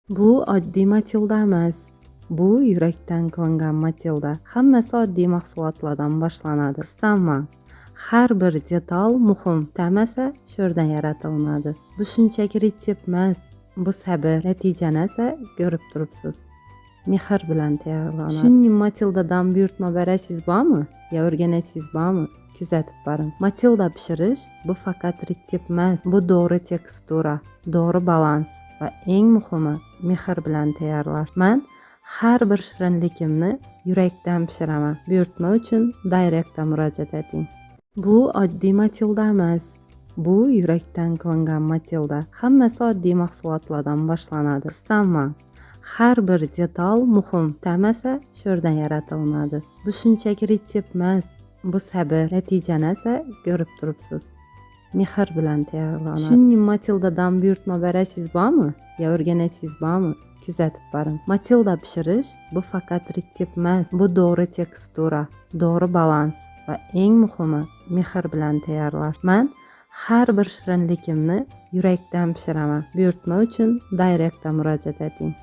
Bu oddiy Matilda emas. Bu yurakdan qilingan Matilda. Hammasi oddiy mahsulotlardan boshlanadi. Istanma. Har bir detal muhim. Tamasa sho'rdan yaratiladi. Bu shunchaki retsept emas. Bu sabr, natijani esa ko'rib turibsiz. Mehr bilan tayyorlanadi. Shuning Matildadan buyurtma berasiz bormi? Ya o'rganasiz bormi? Kuzatib boring. Matilda pishirish bu faqat retsept emas. Bu to'g'ri tekstura, to'g'ri balans va eng muhimi mehr bilan tayyorlash. Men har bir shirinligimni yurakdan pishiraman. Buyurtma uchun direktda murojaat eting. Bu oddiy Matilda emas. Bu yurakdan qilingan Matilda. Hammasi oddiy mahsulotlardan boshlanadi. Istanma. Har bir detal muhim. Tamasa sho'rdan yaratiladi. Bu shunchaki retsept emas. Bu sabr, natijani esa ko'rib turibsiz. Mehr bilan tayyorlanadi. Shuning Matildadan buyurtma berasiz bormi? Ya o'rganasiz bormi? Kuzatib boring. Matilda pishirish bu faqat retsept emas. Bu to'g'ri tekstura, to'g'ri balans va eng muhimi mehr bilan tayyorlash. Men har bir shirinligimni yurakdan pishiraman. Buyurtma uchun direktda murojaat eting.